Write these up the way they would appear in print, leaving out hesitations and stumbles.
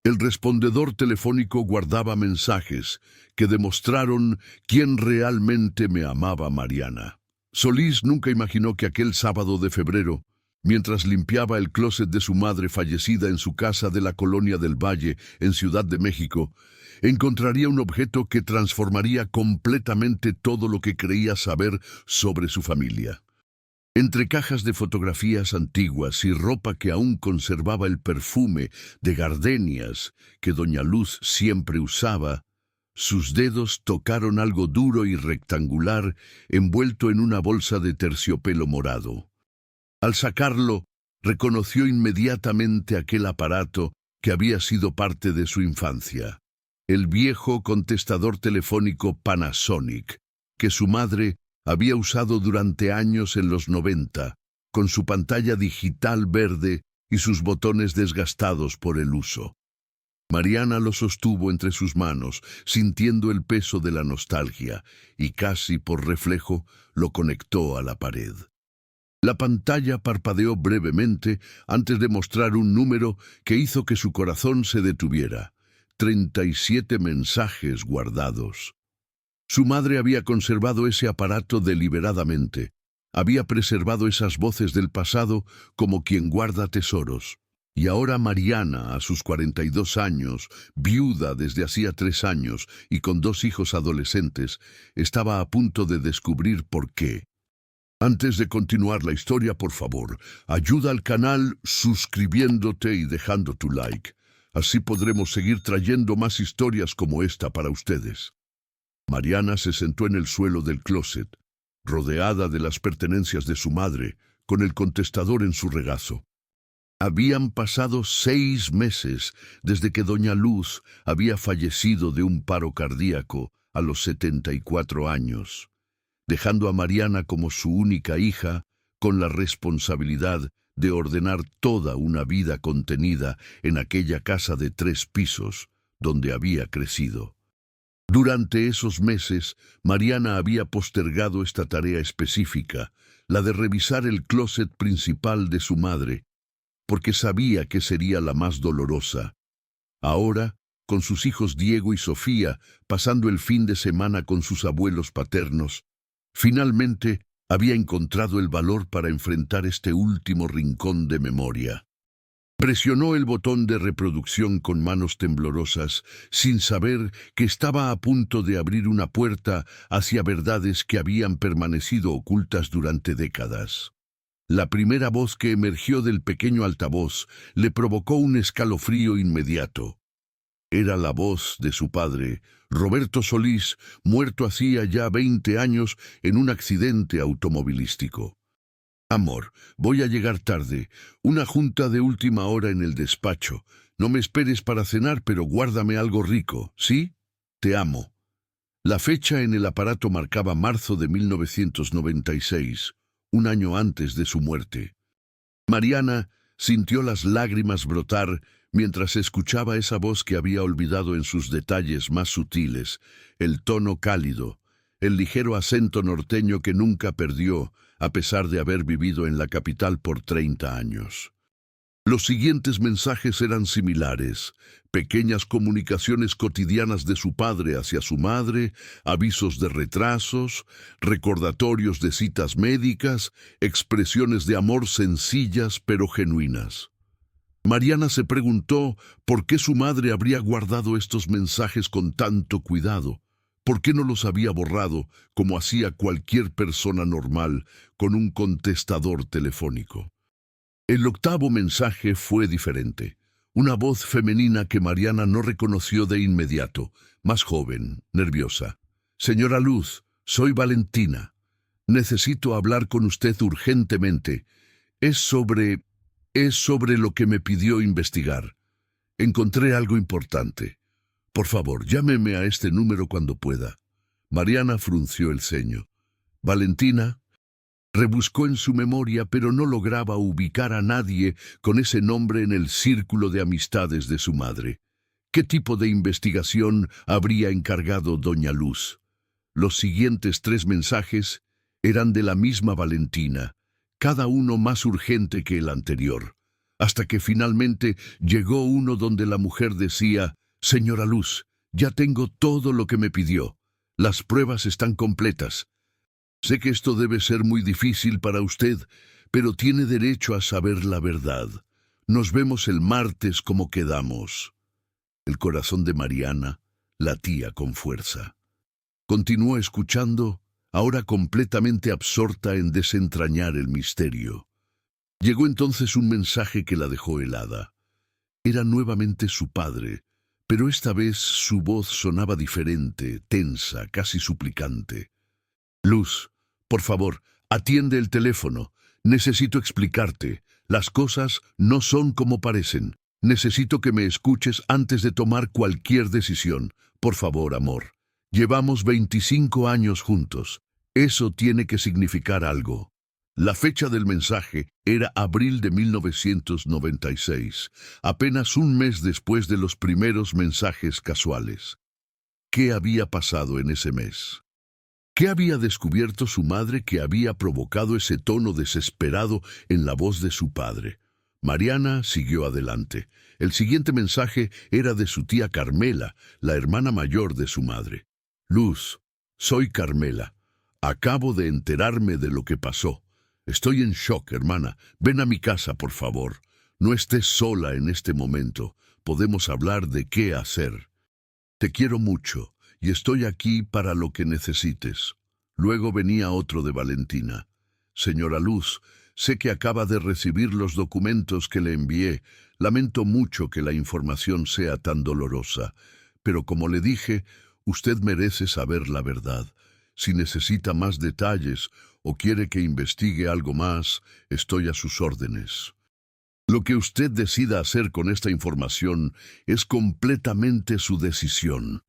El respondedor telefónico guardaba mensajes que demostraron quién realmente me amaba Mariana. Solís nunca imaginó que aquel sábado de febrero, mientras limpiaba el closet de su madre fallecida en su casa de la Colonia del Valle, en Ciudad de México, encontraría un objeto que transformaría completamente todo lo que creía saber sobre su familia. Entre cajas de fotografías antiguas y ropa que aún conservaba el perfume de gardenias que doña Luz siempre usaba, sus dedos tocaron algo duro y rectangular envuelto en una bolsa de terciopelo morado. Al sacarlo, reconoció inmediatamente aquel aparato que había sido parte de su infancia, el viejo contestador telefónico Panasonic, que su madre había usado durante años en los 90, con su pantalla digital verde y sus botones desgastados por el uso. Mariana lo sostuvo entre sus manos, sintiendo el peso de la nostalgia, y casi por reflejo lo conectó a la pared. La pantalla parpadeó brevemente antes de mostrar un número que hizo que su corazón se detuviera. 37 mensajes guardados. Su madre había conservado ese aparato deliberadamente. Había preservado esas voces del pasado como quien guarda tesoros. Y ahora Mariana, a sus 42 años, viuda desde hacía 3 años y con 2 hijos adolescentes, estaba a punto de descubrir por qué. Antes de continuar la historia, por favor, ayuda al canal suscribiéndote y dejando tu like. Así podremos seguir trayendo más historias como esta para ustedes. Mariana se sentó en el suelo del closet, rodeada de las pertenencias de su madre, con el contestador en su regazo. Habían pasado 6 meses desde que doña Luz había fallecido de un paro cardíaco a los 74 años, dejando a Mariana como su única hija con la responsabilidad de ordenar toda una vida contenida en aquella casa de 3 pisos donde había crecido. Durante esos meses, Mariana había postergado esta tarea específica, la de revisar el closet principal de su madre, porque sabía que sería la más dolorosa. Ahora, con sus hijos Diego y Sofía, pasando el fin de semana con sus abuelos paternos, finalmente había encontrado el valor para enfrentar este último rincón de memoria. Presionó el botón de reproducción con manos temblorosas, sin saber que estaba a punto de abrir una puerta hacia verdades que habían permanecido ocultas durante décadas. La primera voz que emergió del pequeño altavoz le provocó un escalofrío inmediato. Era la voz de su padre, Roberto Solís, muerto hacía ya 20 años en un accidente automovilístico. Amor, voy a llegar tarde. Una junta de última hora en el despacho. No me esperes para cenar, pero guárdame algo rico, ¿sí? Te amo. La fecha en el aparato marcaba marzo de 1996, un año antes de su muerte. Mariana sintió las lágrimas brotar mientras escuchaba esa voz que había olvidado en sus detalles más sutiles, el tono cálido, el ligero acento norteño que nunca perdió, a pesar de haber vivido en la capital por 30 años. Los siguientes mensajes eran similares, pequeñas comunicaciones cotidianas de su padre hacia su madre, avisos de retrasos, recordatorios de citas médicas, expresiones de amor sencillas pero genuinas. Mariana se preguntó por qué su madre habría guardado estos mensajes con tanto cuidado. ¿Por qué no los había borrado, como hacía cualquier persona normal, con un contestador telefónico? El 8º mensaje fue diferente. Una voz femenina que Mariana no reconoció de inmediato, más joven, nerviosa. Señora Luz, soy Valentina. Necesito hablar con usted urgentemente. Es sobre lo que me pidió investigar. Encontré algo importante. Por favor, llámeme a este número cuando pueda. Mariana frunció el ceño. Valentina rebuscó en su memoria, pero no lograba ubicar a nadie con ese nombre en el círculo de amistades de su madre. ¿Qué tipo de investigación habría encargado doña Luz? Los siguientes 3 mensajes eran de la misma Valentina, cada uno más urgente que el anterior. hasta que finalmente llegó uno donde la mujer decía: «Señora Luz, ya tengo todo lo que me pidió. Las pruebas están completas. Sé que esto debe ser muy difícil para usted, pero tiene derecho a saber la verdad. Nos vemos el martes como quedamos». El corazón de Mariana latía con fuerza. Continuó escuchando, ahora completamente absorta en desentrañar el misterio. Llegó entonces un mensaje que la dejó helada. Era nuevamente su padre, pero esta vez su voz sonaba diferente, tensa, casi suplicante. «Luz, por favor, atiende el teléfono. Necesito explicarte. Las cosas no son como parecen. Necesito que me escuches antes de tomar cualquier decisión. Por favor, amor. Llevamos 25 años juntos. Eso tiene que significar algo». La fecha del mensaje era abril de 1996, apenas un mes después de los primeros mensajes casuales. ¿Qué había pasado en ese mes? ¿Qué había descubierto su madre que había provocado ese tono desesperado en la voz de su padre? Mariana siguió adelante. El siguiente mensaje era de su tía Carmela, la hermana mayor de su madre. «Luz, soy Carmela. Acabo de enterarme de lo que pasó. Estoy en shock, hermana. Ven a mi casa, por favor. No estés sola en este momento. Podemos hablar de qué hacer. Te quiero mucho y estoy aquí para lo que necesites». Luego venía otro de Valentina. «Señora Luz, sé que acaba de recibir los documentos que le envié. Lamento mucho que la información sea tan dolorosa, pero como le dije, usted merece saber la verdad. Si necesita más detalles o quiere que investigue algo más, estoy a sus órdenes. Lo que usted decida hacer con esta información es completamente su decisión».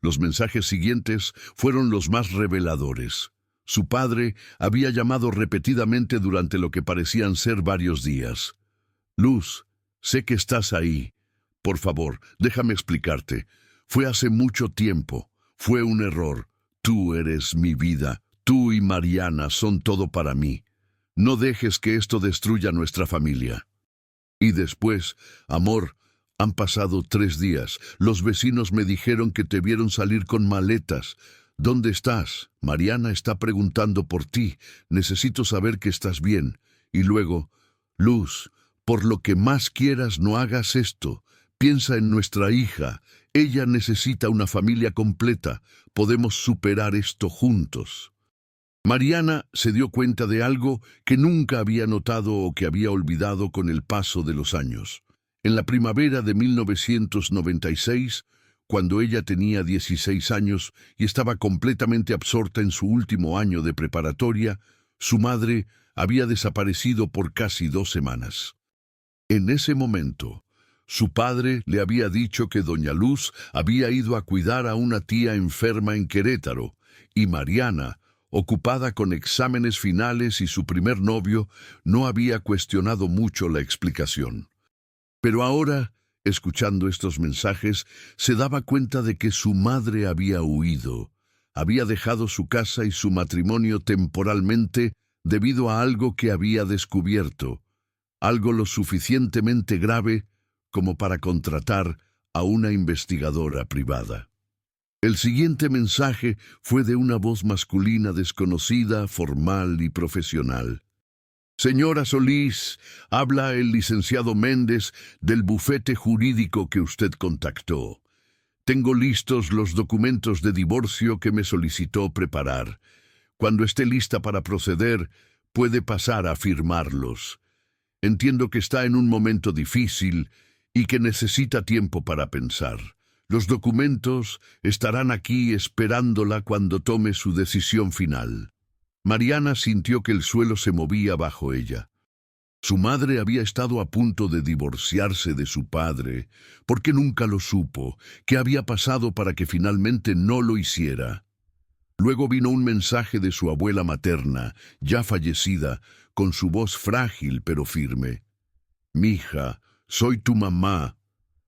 Los mensajes siguientes fueron los más reveladores. Su padre había llamado repetidamente durante lo que parecían ser varios días. «Luz, sé que estás ahí. Por favor, déjame explicarte. Fue hace mucho tiempo. Fue un error. Tú eres mi vida. Tú y Mariana son todo para mí. No dejes que esto destruya nuestra familia». Y después: «Amor, han pasado 3 días. Los vecinos me dijeron que te vieron salir con maletas. ¿Dónde estás? Mariana está preguntando por ti. Necesito saber que estás bien». Y luego: «Luz, por lo que más quieras, no hagas esto. Piensa en nuestra hija. Ella necesita una familia completa. Podemos superar esto juntos». Mariana se dio cuenta de algo que nunca había notado o que había olvidado con el paso de los años. En la primavera de 1996, cuando ella tenía 16 años y estaba completamente absorta en su último año de preparatoria, su madre había desaparecido por casi 2 semanas. En ese momento, su padre le había dicho que doña Luz había ido a cuidar a una tía enferma en Querétaro, y Mariana, ocupada con exámenes finales y su primer novio, no había cuestionado mucho la explicación. Pero ahora, escuchando estos mensajes, se daba cuenta de que su madre había huido. Había dejado su casa y su matrimonio temporalmente debido a algo que había descubierto, algo lo suficientemente grave como para contratar a una investigadora privada. El siguiente mensaje fue de una voz masculina desconocida, formal y profesional. «Señora Solís, habla el licenciado Méndez del bufete jurídico que usted contactó. Tengo listos los documentos de divorcio que me solicitó preparar. Cuando esté lista para proceder, puede pasar a firmarlos. Entiendo que está en un momento difícil y que necesita tiempo para pensar. Los documentos estarán aquí esperándola cuando tome su decisión final». Mariana sintió que el suelo se movía bajo ella. Su madre había estado a punto de divorciarse de su padre, porque nunca lo supo. ¿Qué había pasado para que finalmente no lo hiciera? Luego vino un mensaje de su abuela materna, ya fallecida, con su voz frágil pero firme. «Mija, soy tu mamá.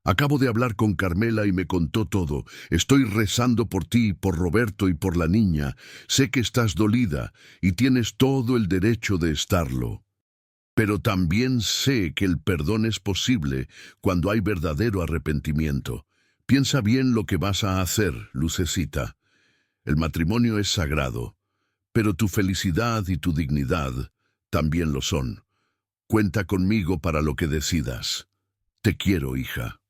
Acabo de hablar con Carmela y me contó todo. Estoy rezando por ti, por Roberto y por la niña. Sé que estás dolida y tienes todo el derecho de estarlo». Pero también sé que el perdón es posible cuando hay verdadero arrepentimiento. Piensa bien lo que vas a hacer, Lucecita. El matrimonio es sagrado, pero tu felicidad y tu dignidad también lo son. Cuenta conmigo para lo que decidas. Te quiero, hija.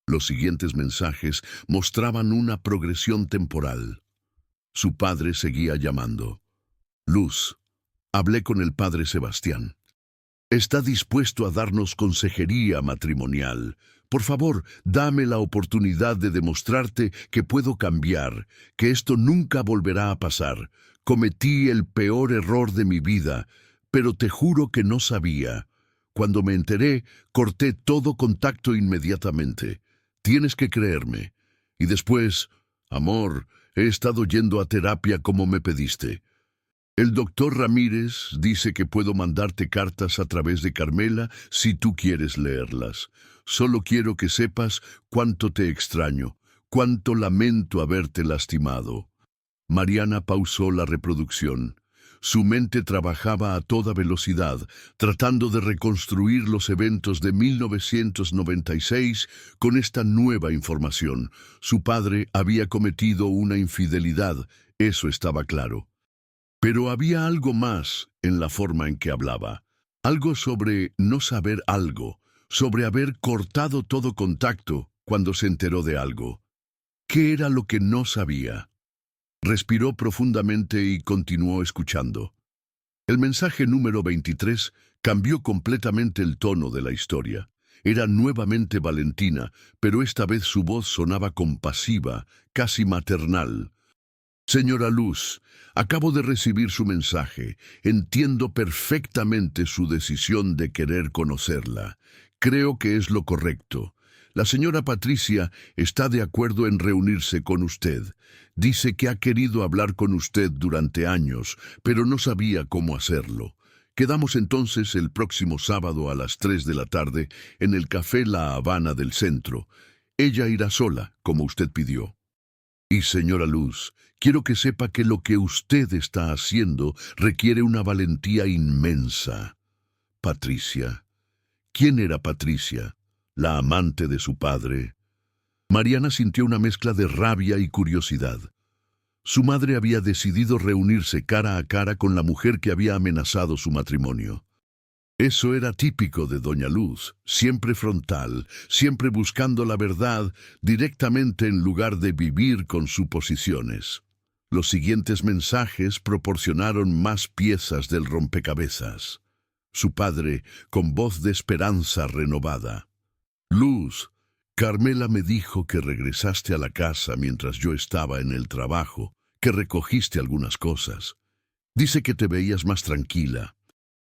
Los siguientes mensajes mostraban una progresión temporal. Su padre seguía llamando. Luz, hablé con el padre Sebastián. Está dispuesto a darnos consejería matrimonial. Por favor, dame la oportunidad de demostrarte que puedo cambiar, que esto nunca volverá a pasar. Cometí el peor error de mi vida, pero te juro que no sabía. Cuando me enteré, corté todo contacto inmediatamente. Tienes que creerme. Y después, amor, he estado yendo a terapia como me pediste. El doctor Ramírez dice que puedo mandarte cartas a través de Carmela si tú quieres leerlas. Solo quiero que sepas cuánto te extraño, cuánto lamento haberte lastimado. Mariana pausó la reproducción. Su mente trabajaba a toda velocidad, tratando de reconstruir los eventos de 1996 con esta nueva información. Su padre había cometido una infidelidad, eso estaba claro. Pero había algo más en la forma en que hablaba. Algo sobre no saber algo, sobre haber cortado todo contacto cuando se enteró de algo. ¿Qué era lo que no sabía? Respiró profundamente y continuó escuchando. El mensaje número 23 cambió completamente el tono de la historia. Era nuevamente Valentina, pero esta vez su voz sonaba compasiva, casi maternal. Señora Luz, acabo de recibir su mensaje. Entiendo perfectamente su decisión de querer conocerla. Creo que es lo correcto. La señora Patricia está de acuerdo en reunirse con usted. Dice que ha querido hablar con usted durante años, pero no sabía cómo hacerlo. Quedamos entonces el próximo sábado a las 3 de la tarde en el Café La Habana del centro. Ella irá sola, como usted pidió. Y señora Luz, quiero que sepa que lo que usted está haciendo requiere una valentía inmensa. Patricia. ¿Quién era Patricia? ¿La amante de su padre? Mariana sintió una mezcla de rabia y curiosidad. Su madre había decidido reunirse cara a cara con la mujer que había amenazado su matrimonio. Eso era típico de Doña Luz, siempre frontal, siempre buscando la verdad directamente en lugar de vivir con suposiciones. Los siguientes mensajes proporcionaron más piezas del rompecabezas. Su padre, con voz de esperanza renovada. Luz, Carmela me dijo que regresaste a la casa mientras yo estaba en el trabajo, que recogiste algunas cosas. Dice que te veías más tranquila.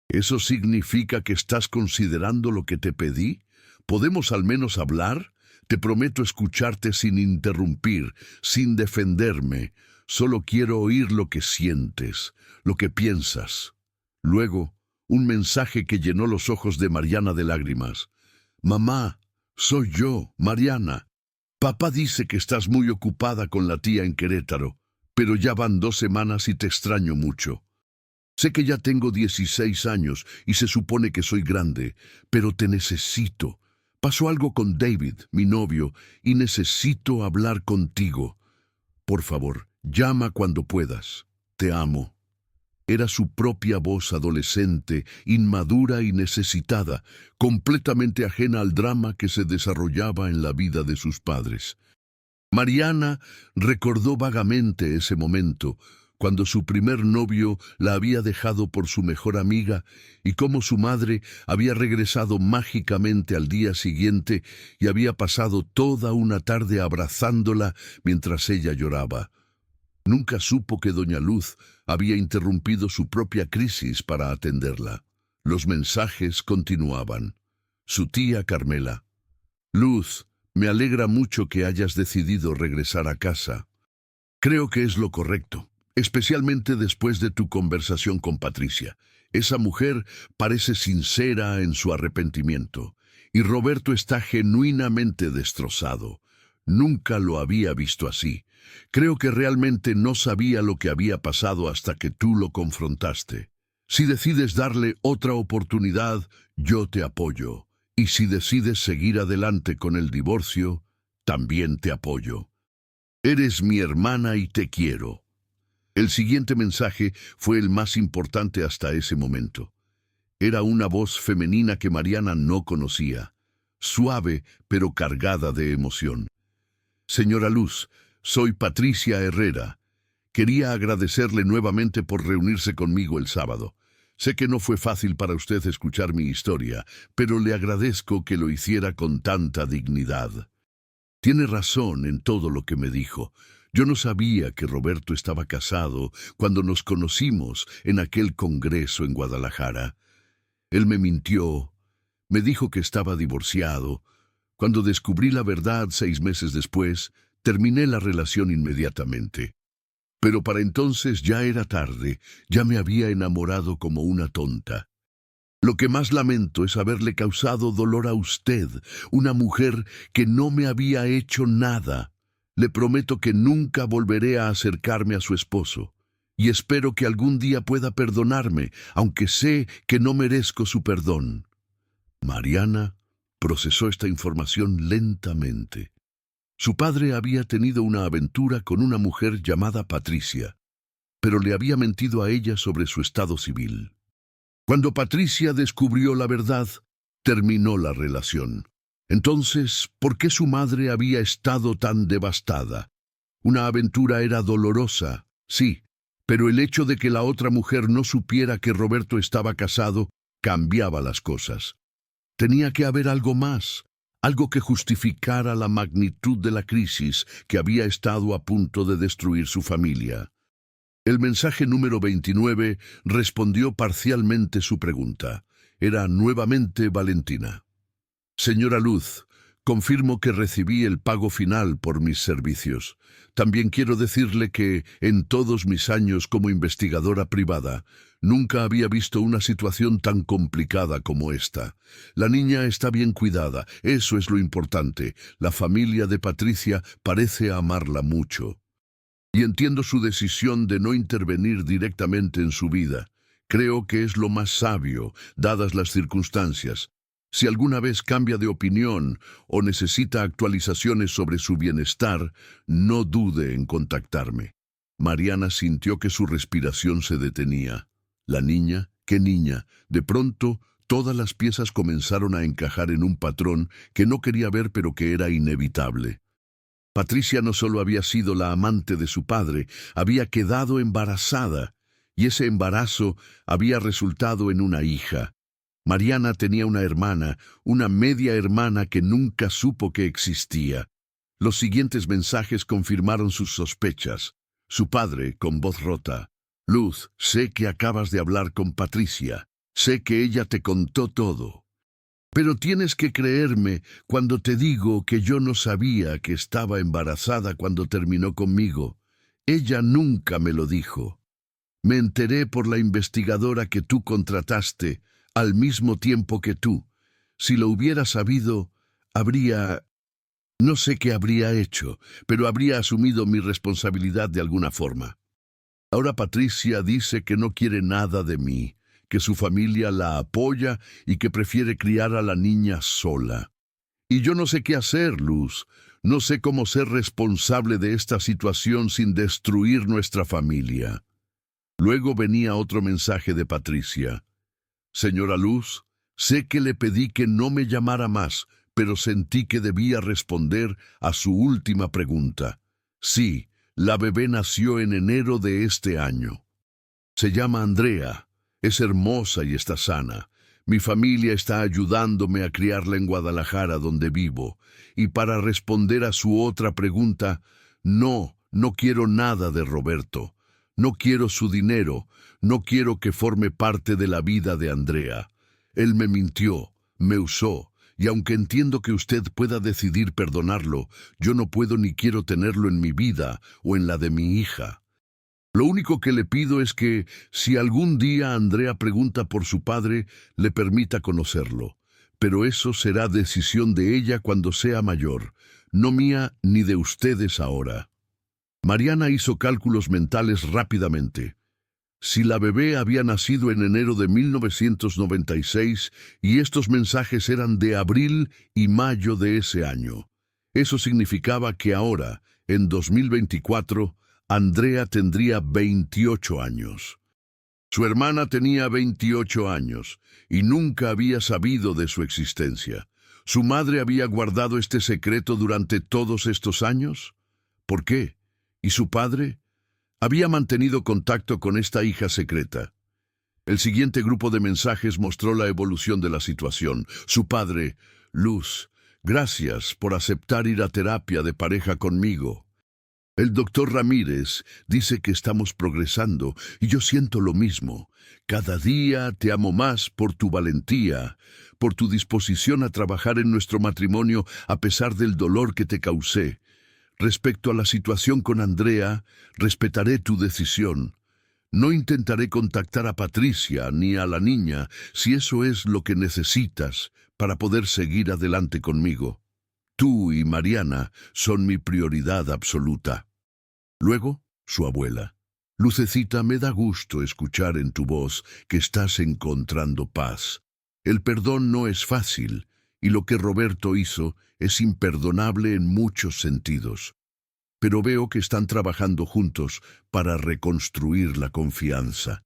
¿Eso significa que estás considerando lo que te pedí? ¿Podemos al menos hablar? Te prometo escucharte sin interrumpir, sin defenderme. Solo quiero oír lo que sientes, lo que piensas. Luego, un mensaje que llenó los ojos de Mariana de lágrimas. Mamá, soy yo, Mariana. Papá dice que estás muy ocupada con la tía en Querétaro, pero ya van 2 semanas y te extraño mucho. Sé que ya tengo 16 años y se supone que soy grande, pero te necesito. Pasó algo con David, mi novio, y necesito hablar contigo. Por favor, llama cuando puedas. Te amo. Era su propia voz adolescente, inmadura y necesitada, completamente ajena al drama que se desarrollaba en la vida de sus padres. Mariana recordó vagamente ese momento, cuando su primer novio la había dejado por su mejor amiga y cómo su madre había regresado mágicamente al día siguiente y había pasado toda una tarde abrazándola mientras ella lloraba. Nunca supo que doña Luz había interrumpido su propia crisis para atenderla. Los mensajes continuaban. Su tía Carmela. Luz, me alegra mucho que hayas decidido regresar a casa. Creo que es lo correcto, especialmente después de tu conversación con Patricia. Esa mujer parece sincera en su arrepentimiento, y Roberto está genuinamente destrozado. Nunca lo había visto así. Creo que realmente no sabía lo que había pasado hasta que tú lo confrontaste. Si decides darle otra oportunidad, yo te apoyo. Y si decides seguir adelante con el divorcio, también te apoyo. Eres mi hermana y te quiero. El siguiente mensaje fue el más importante hasta ese momento. Era una voz femenina que Mariana no conocía, suave pero cargada de emoción. Señora Luz, soy Patricia Herrera. Quería agradecerle nuevamente por reunirse conmigo el sábado. Sé que no fue fácil para usted escuchar mi historia, pero le agradezco que lo hiciera con tanta dignidad. Tiene razón en todo lo que me dijo. Yo no sabía que Roberto estaba casado cuando nos conocimos en aquel congreso en Guadalajara. Él me mintió, me dijo que estaba divorciado. Cuando descubrí la verdad 6 meses después, terminé la relación inmediatamente. Pero para entonces ya era tarde, ya me había enamorado como una tonta. Lo que más lamento es haberle causado dolor a usted, una mujer que no me había hecho nada. Le prometo que nunca volveré a acercarme a su esposo, y espero que algún día pueda perdonarme, aunque sé que no merezco su perdón. Mariana procesó esta información lentamente. Su padre había tenido una aventura con una mujer llamada Patricia, pero le había mentido a ella sobre su estado civil. Cuando Patricia descubrió la verdad, terminó la relación. Entonces, ¿por qué su madre había estado tan devastada? Una aventura era dolorosa, sí, pero el hecho de que la otra mujer no supiera que Roberto estaba casado cambiaba las cosas. Tenía que haber algo más, algo que justificara la magnitud de la crisis que había estado a punto de destruir su familia. El mensaje número 29 respondió parcialmente su pregunta. Era nuevamente Valentina. Señora Luz, confirmo que recibí el pago final por mis servicios. También quiero decirle que, en todos mis años como investigadora privada, nunca había visto una situación tan complicada como esta. La niña está bien cuidada, eso es lo importante. La familia de Patricia parece amarla mucho. Y entiendo su decisión de no intervenir directamente en su vida. Creo que es lo más sabio, dadas las circunstancias. Si alguna vez cambia de opinión o necesita actualizaciones sobre su bienestar, no dude en contactarme. Mariana sintió que su respiración se detenía. La niña, ¿qué niña? De pronto, todas las piezas comenzaron a encajar en un patrón que no quería ver pero que era inevitable. Patricia no solo había sido la amante de su padre, había quedado embarazada, y ese embarazo había resultado en una hija. Mariana tenía una hermana, una media hermana que nunca supo que existía. Los siguientes mensajes confirmaron sus sospechas. Su padre, con voz rota: Luz, sé que acabas de hablar con Patricia. Sé que ella te contó todo. Pero tienes que creerme cuando te digo que yo no sabía que estaba embarazada cuando terminó conmigo. Ella nunca me lo dijo. Me enteré por la investigadora que tú contrataste, al mismo tiempo que tú. Si lo hubiera sabido, no sé qué habría hecho, pero habría asumido mi responsabilidad de alguna forma. Ahora Patricia dice que no quiere nada de mí, que su familia la apoya y que prefiere criar a la niña sola. Y yo no sé qué hacer, Luz. No sé cómo ser responsable de esta situación sin destruir nuestra familia. Luego venía otro mensaje de Patricia. Señora Luz, sé que le pedí que no me llamara más, pero sentí que debía responder a su última pregunta. Sí, la bebé nació en enero de este año. Se llama Andrea. Es hermosa y está sana. Mi familia está ayudándome a criarla en Guadalajara, donde vivo. Y para responder a su otra pregunta, no quiero nada de Roberto. No quiero su dinero. No quiero que forme parte de la vida de Andrea. Él me mintió, me usó, y aunque entiendo que usted pueda decidir perdonarlo, yo no puedo ni quiero tenerlo en mi vida o en la de mi hija. Lo único que le pido es que, si algún día Andrea pregunta por su padre, le permita conocerlo. Pero eso será decisión de ella cuando sea mayor, no mía ni de ustedes ahora. Mariana hizo cálculos mentales rápidamente. si la bebé había nacido en enero de 1996 y estos mensajes eran de abril y mayo de ese año. Eso significaba que ahora, en 2024, Andrea tendría 28 años. Su hermana tenía 28 años y nunca había sabido de su existencia. ¿Su madre había guardado este secreto durante todos estos años? ¿Por qué? ¿Y su padre? Había mantenido contacto con esta hija secreta. El siguiente grupo de mensajes mostró la evolución de la situación. Su padre: Luz, gracias por aceptar ir a terapia de pareja conmigo. El doctor Ramírez dice que estamos progresando y yo siento lo mismo. Cada día te amo más por tu valentía, por tu disposición a trabajar en nuestro matrimonio a pesar del dolor que te causé. Respecto a la situación con Andrea, respetaré tu decisión. No intentaré contactar a Patricia ni a la niña si eso es lo que necesitas para poder seguir adelante conmigo. Tú y Mariana son mi prioridad absoluta. Luego, su abuela: Lucecita, me da gusto escuchar en tu voz que estás encontrando paz. El perdón no es fácil, y lo que Roberto hizo es imperdonable en muchos sentidos. Pero veo que están trabajando juntos para reconstruir la confianza.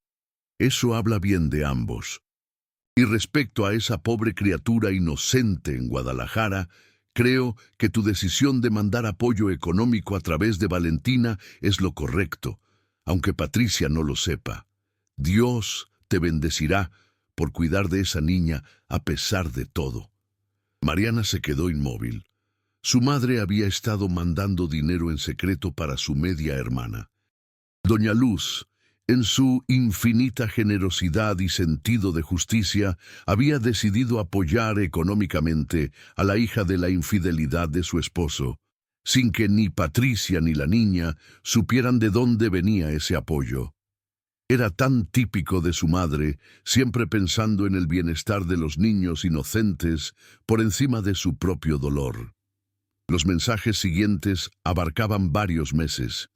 Eso habla bien de ambos. Y respecto a esa pobre criatura inocente en Guadalajara, creo que tu decisión de mandar apoyo económico a través de Valentina es lo correcto, aunque Patricia no lo sepa. Dios te bendecirá por cuidar de esa niña a pesar de todo. Mariana se quedó inmóvil. Su madre había estado mandando dinero en secreto para su media hermana. Doña Luz, en su infinita generosidad y sentido de justicia, había decidido apoyar económicamente a la hija de la infidelidad de su esposo, sin que ni Patricia ni la niña supieran de dónde venía ese apoyo. Era tan típico de su madre, siempre pensando en el bienestar de los niños inocentes por encima de su propio dolor. Los mensajes siguientes abarcaban varios meses.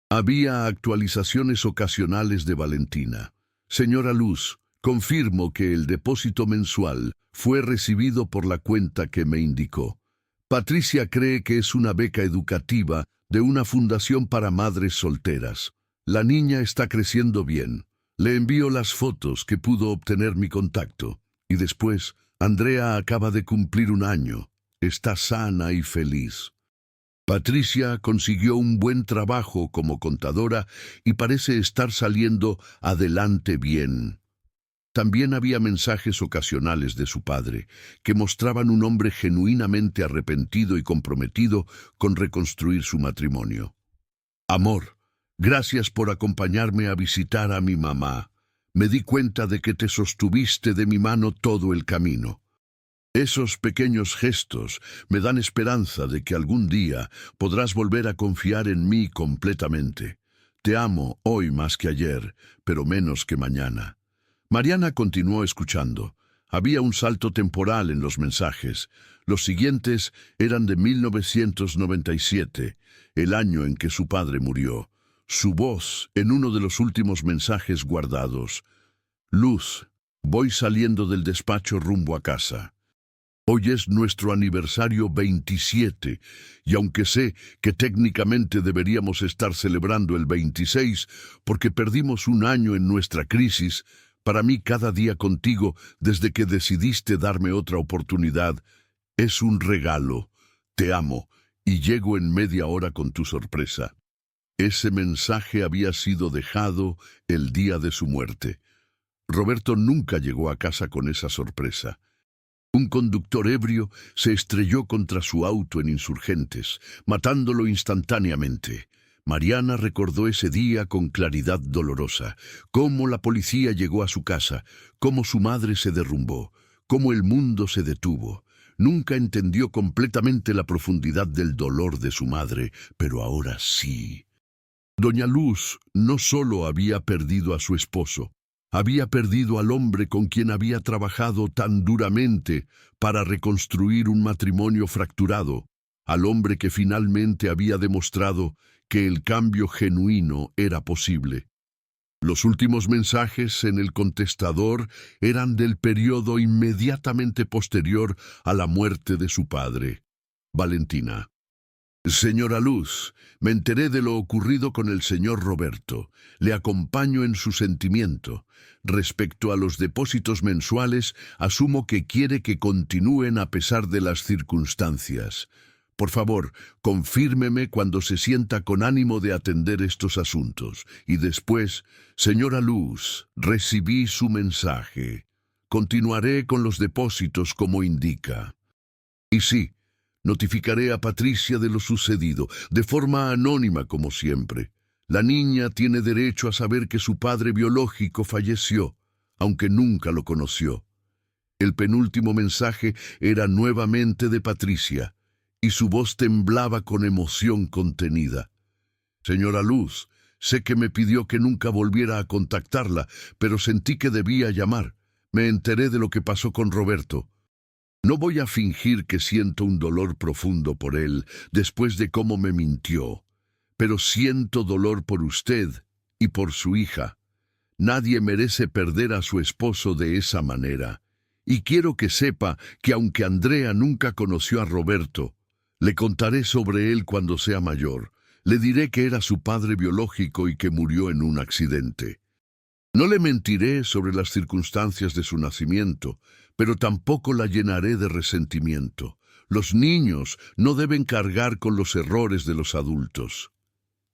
Había actualizaciones ocasionales de Valentina. Señora Luz, confirmo que el depósito mensual fue recibido por la cuenta que me indicó. Patricia cree que es una beca educativa de una fundación para madres solteras. La niña está creciendo bien. Le envío las fotos que pudo obtener mi contacto. Y después, Andrea acaba de cumplir 1 año. Está sana y feliz. Patricia consiguió un buen trabajo como contadora y parece estar saliendo adelante bien. También había mensajes ocasionales de su padre, que mostraban un hombre genuinamente arrepentido y comprometido con reconstruir su matrimonio. Amor, gracias por acompañarme a visitar a mi mamá. Me di cuenta de que te sostuviste de mi mano todo el camino. Esos pequeños gestos me dan esperanza de que algún día podrás volver a confiar en mí completamente. Te amo hoy más que ayer, pero menos que mañana. Mariana continuó escuchando. Había un salto temporal en los mensajes. Los siguientes eran de 1997, el año en que su padre murió. Su voz en uno de los últimos mensajes guardados: Luz, voy saliendo del despacho rumbo a casa. Hoy es nuestro aniversario 27, y aunque sé que técnicamente deberíamos estar celebrando el 26 porque perdimos 1 año en nuestra crisis, para mí cada día contigo, desde que decidiste darme otra oportunidad, es un regalo. Te amo, y llego en media hora con tu sorpresa. Ese mensaje había sido dejado el día de su muerte. Roberto nunca llegó a casa con esa sorpresa. Un conductor ebrio se estrelló contra su auto en Insurgentes, matándolo instantáneamente. Mariana recordó ese día con claridad dolorosa, cómo la policía llegó a su casa, cómo su madre se derrumbó, cómo el mundo se detuvo. Nunca entendió completamente la profundidad del dolor de su madre, pero ahora sí. Doña Luz no solo había perdido a su esposo, había perdido al hombre con quien había trabajado tan duramente para reconstruir un matrimonio fracturado, al hombre que finalmente había demostrado que el cambio genuino era posible. Los últimos mensajes en el contestador eran del periodo inmediatamente posterior a la muerte de su padre. Valentina. Señora Luz, me enteré de lo ocurrido con el señor Roberto. Le acompaño en su sentimiento. Respecto a los depósitos mensuales, asumo que quiere que continúen a pesar de las circunstancias. Por favor, confírmeme cuando se sienta con ánimo de atender estos asuntos. Y después, señora Luz, recibí su mensaje. Continuaré con los depósitos como indica. Y sí, notificaré a Patricia de lo sucedido, de forma anónima como siempre. La niña tiene derecho a saber que su padre biológico falleció, aunque nunca lo conoció. El penúltimo mensaje era nuevamente de Patricia, y su voz temblaba con emoción contenida. Señora Luz, sé que me pidió que nunca volviera a contactarla, pero sentí que debía llamar. Me enteré de lo que pasó con Roberto. No voy a fingir que siento un dolor profundo por él después de cómo me mintió, pero siento dolor por usted y por su hija. Nadie merece perder a su esposo de esa manera. Y quiero que sepa que aunque Andrea nunca conoció a Roberto, le contaré sobre él cuando sea mayor. Le diré que era su padre biológico y que murió en un accidente. No le mentiré sobre las circunstancias de su nacimiento, pero tampoco la llenaré de resentimiento. Los niños no deben cargar con los errores de los adultos.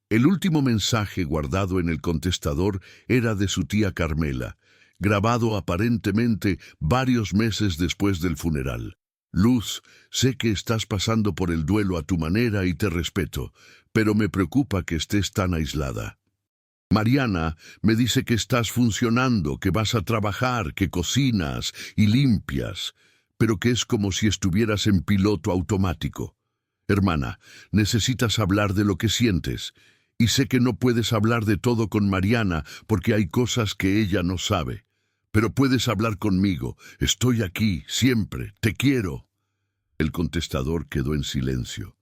El último mensaje guardado en el contestador era de su tía Carmela, grabado aparentemente varios meses después del funeral. Luz, sé que estás pasando por el duelo a tu manera y te respeto, pero me preocupa que estés tan aislada. Mariana me dice que estás funcionando, que vas a trabajar, que cocinas y limpias, pero que es como si estuvieras en piloto automático. Hermana, necesitas hablar de lo que sientes, y sé que no puedes hablar de todo con Mariana porque hay cosas que ella no sabe. Pero puedes hablar conmigo. Estoy aquí, siempre. Te quiero. El contestador quedó en silencio.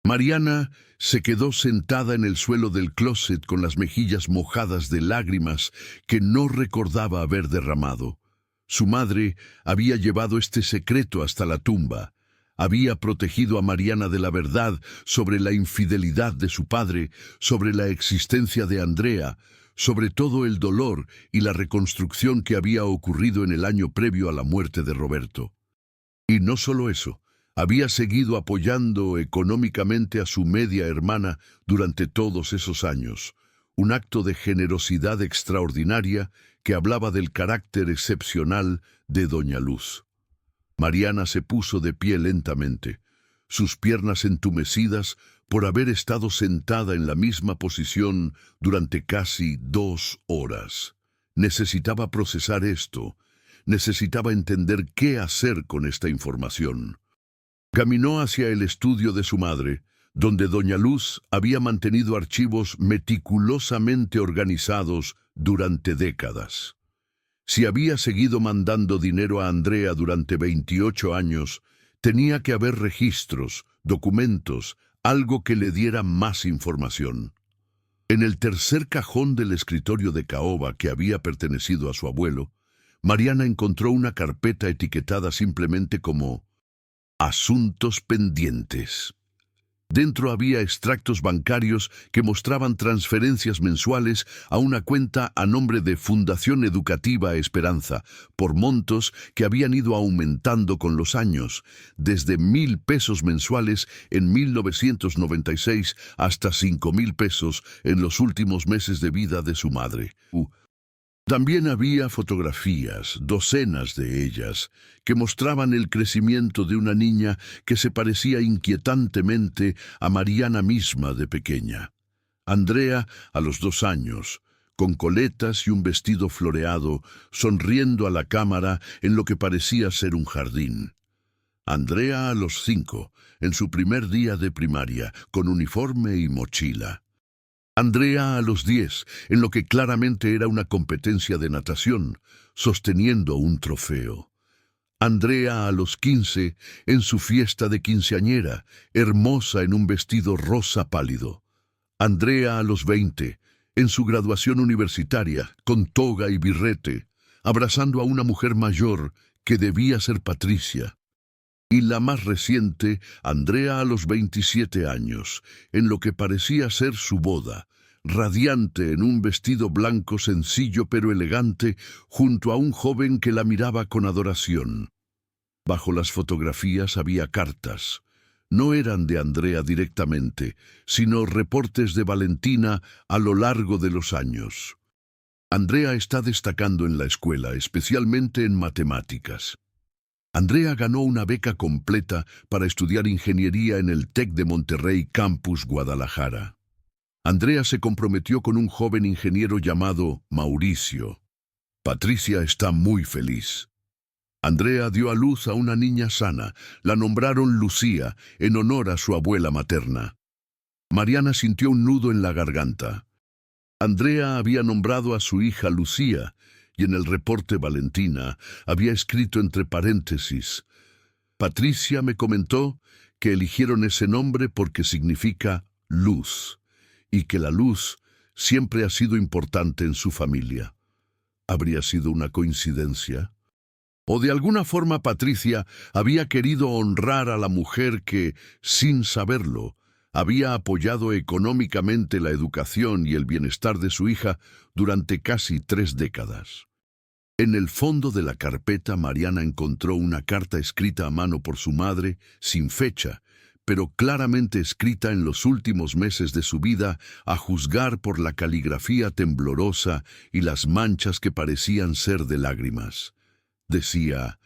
Mariana se quedó sentada en el suelo del closet con las mejillas mojadas de lágrimas que no recordaba haber derramado. Su madre había llevado este secreto hasta la tumba. Había protegido a Mariana de la verdad sobre la infidelidad de su padre, sobre la existencia de Andrea, sobre todo el dolor y la reconstrucción que había ocurrido en el año previo a la muerte de Roberto. Y no solo eso. Había seguido apoyando económicamente a su media hermana durante todos esos años, un acto de generosidad extraordinaria que hablaba del carácter excepcional de Doña Luz. Mariana se puso de pie lentamente, sus piernas entumecidas por haber estado sentada en la misma posición durante casi 2 horas. Necesitaba procesar esto, necesitaba entender qué hacer con esta información. Caminó hacia el estudio de su madre, donde Doña Luz había mantenido archivos meticulosamente organizados durante décadas. Si había seguido mandando dinero a Andrea durante 28 años, tenía que haber registros, documentos, algo que le diera más información. En el tercer cajón del escritorio de caoba que había pertenecido a su abuelo, Mariana encontró una carpeta etiquetada simplemente como Asuntos pendientes. Dentro había extractos bancarios que mostraban transferencias mensuales a una cuenta a nombre de Fundación Educativa Esperanza, por montos que habían ido aumentando con los años, desde 1,000 pesos mensuales en 1996 hasta 5,000 pesos en los últimos meses de vida de su madre. También había fotografías, docenas de ellas, que mostraban el crecimiento de una niña que se parecía inquietantemente a Mariana misma de pequeña. Andrea, a los 2 años, con coletas y un vestido floreado, sonriendo a la cámara en lo que parecía ser un jardín. Andrea a los 5, en su primer día de primaria, con uniforme y mochila. Andrea a los 10, en lo que claramente era una competencia de natación, sosteniendo un trofeo. Andrea a los 15, en su fiesta de quinceañera, hermosa en un vestido rosa pálido. Andrea a los 20, en su graduación universitaria, con toga y birrete, abrazando a una mujer mayor que debía ser Patricia. Y la más reciente, Andrea, a los 27 años, en lo que parecía ser su boda, radiante en un vestido blanco sencillo pero elegante, junto a un joven que la miraba con adoración. Bajo las fotografías había cartas. No eran de Andrea directamente, sino reportes de Valentina a lo largo de los años. Andrea está destacando en la escuela, especialmente en matemáticas. Andrea ganó una beca completa para estudiar ingeniería en el TEC de Monterrey Campus Guadalajara. Andrea se comprometió con un joven ingeniero llamado Mauricio. Patricia está muy feliz. Andrea dio a luz a una niña sana. La nombraron Lucía, en honor a su abuela materna. Mariana sintió un nudo en la garganta. Andrea había nombrado a su hija Lucía, y en el reporte Valentina había escrito entre paréntesis: Patricia me comentó que eligieron ese nombre porque significa luz, y que la luz siempre ha sido importante en su familia. ¿Habría sido una coincidencia? ¿O de alguna forma Patricia había querido honrar a la mujer que, sin saberlo, había apoyado económicamente la educación y el bienestar de su hija durante casi 3 décadas? En el fondo de la carpeta, Mariana encontró una carta escrita a mano por su madre, sin fecha, pero claramente escrita en los últimos meses de su vida, a juzgar por la caligrafía temblorosa y las manchas que parecían ser de lágrimas. Decía: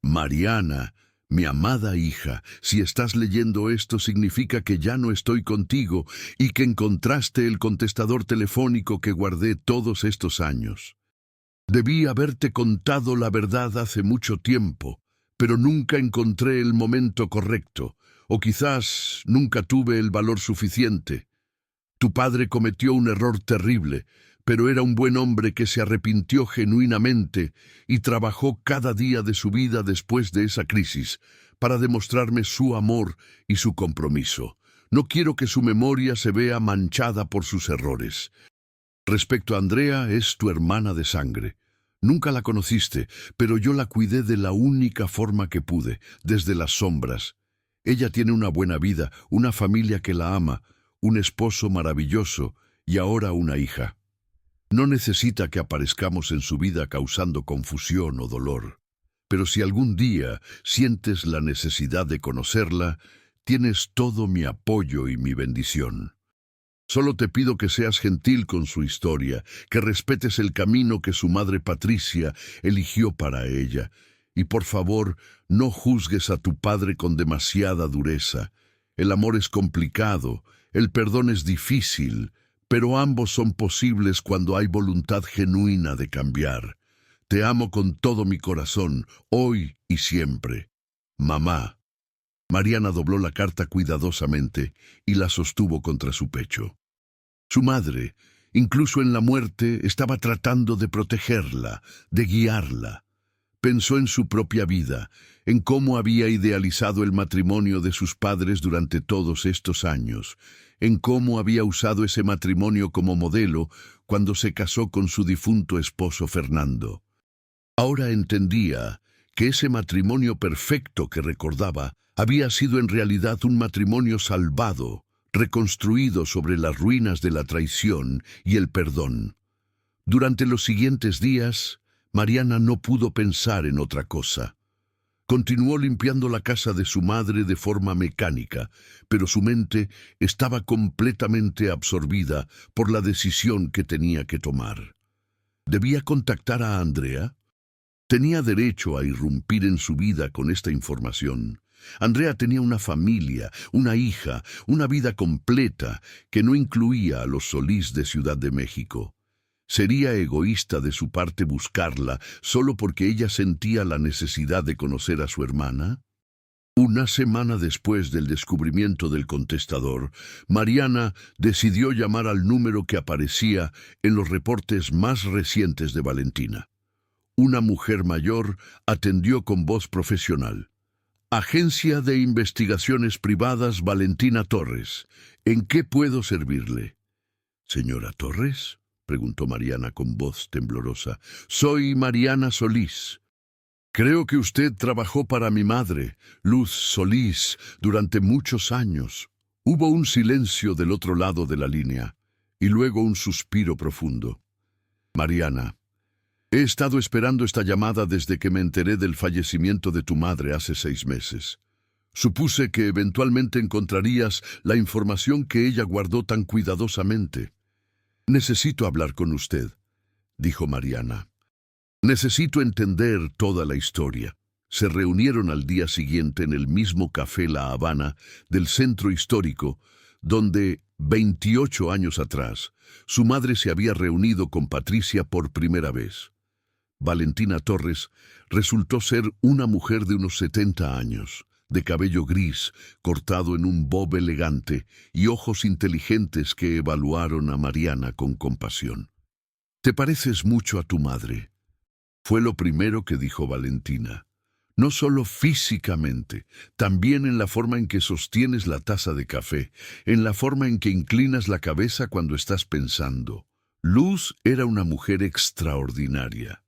Mariana, mi amada hija, si estás leyendo esto significa que ya no estoy contigo y que encontraste el contestador telefónico que guardé todos estos años. Debí haberte contado la verdad hace mucho tiempo, pero nunca encontré el momento correcto, o quizás nunca tuve el valor suficiente. Tu padre cometió un error terrible, pero era un buen hombre que se arrepintió genuinamente y trabajó cada día de su vida después de esa crisis para demostrarme su amor y su compromiso. No quiero que su memoria se vea manchada por sus errores. Respecto a Andrea, es tu hermana de sangre. Nunca la conociste, pero yo la cuidé de la única forma que pude, desde las sombras. Ella tiene una buena vida, una familia que la ama, un esposo maravilloso y ahora una hija. No necesita que aparezcamos en su vida causando confusión o dolor. Pero si algún día sientes la necesidad de conocerla, tienes todo mi apoyo y mi bendición. Solo te pido que seas gentil con su historia, que respetes el camino que su madre Patricia eligió para ella. Y por favor, no juzgues a tu padre con demasiada dureza. El amor es complicado, el perdón es difícil, pero ambos son posibles cuando hay voluntad genuina de cambiar. Te amo con todo mi corazón, hoy y siempre. Mamá. Mariana dobló la carta cuidadosamente y la sostuvo contra su pecho. Su madre, incluso en la muerte, estaba tratando de protegerla, de guiarla. Pensó en su propia vida, en cómo había idealizado el matrimonio de sus padres durante todos estos años, en cómo había usado ese matrimonio como modelo cuando se casó con su difunto esposo Fernando. Ahora entendía que ese matrimonio perfecto que recordaba había sido en realidad un matrimonio salvado, reconstruido sobre las ruinas de la traición y el perdón. Durante los siguientes días, Mariana no pudo pensar en otra cosa. Continuó limpiando la casa de su madre de forma mecánica, pero su mente estaba completamente absorbida por la decisión que tenía que tomar. ¿Debía contactar a Andrea? Tenía derecho a irrumpir en su vida con esta información. Andrea tenía una familia, una hija, una vida completa que no incluía a los Solís de Ciudad de México. ¿Sería egoísta de su parte buscarla solo porque ella sentía la necesidad de conocer a su hermana? Una semana después del descubrimiento del contestador, Mariana decidió llamar al número que aparecía en los reportes más recientes de Valentina. Una mujer mayor atendió con voz profesional. Agencia de Investigaciones Privadas Valentina Torres. ¿En qué puedo servirle? ¿Señora Torres?, preguntó Mariana con voz temblorosa. Soy Mariana Solís. Creo que usted trabajó para mi madre, Luz Solís, durante muchos años. Hubo un silencio del otro lado de la línea, y luego un suspiro profundo. Mariana, he estado esperando esta llamada desde que me enteré del fallecimiento de tu madre hace 6 meses. Supuse que eventualmente encontrarías la información que ella guardó tan cuidadosamente. Necesito hablar con usted, dijo Mariana. Necesito entender toda la historia. Se reunieron al día siguiente en el mismo café La Habana del centro histórico, donde, 28 años atrás, su madre se había reunido con Patricia por primera vez. Valentina Torres resultó ser una mujer de unos 70 años, de cabello gris, cortado en un bob elegante, y ojos inteligentes que evaluaron a Mariana con compasión. «Te pareces mucho a tu madre», fue lo primero que dijo Valentina. No solo físicamente, también en la forma en que sostienes la taza de café, en la forma en que inclinas la cabeza cuando estás pensando. Luz era una mujer extraordinaria.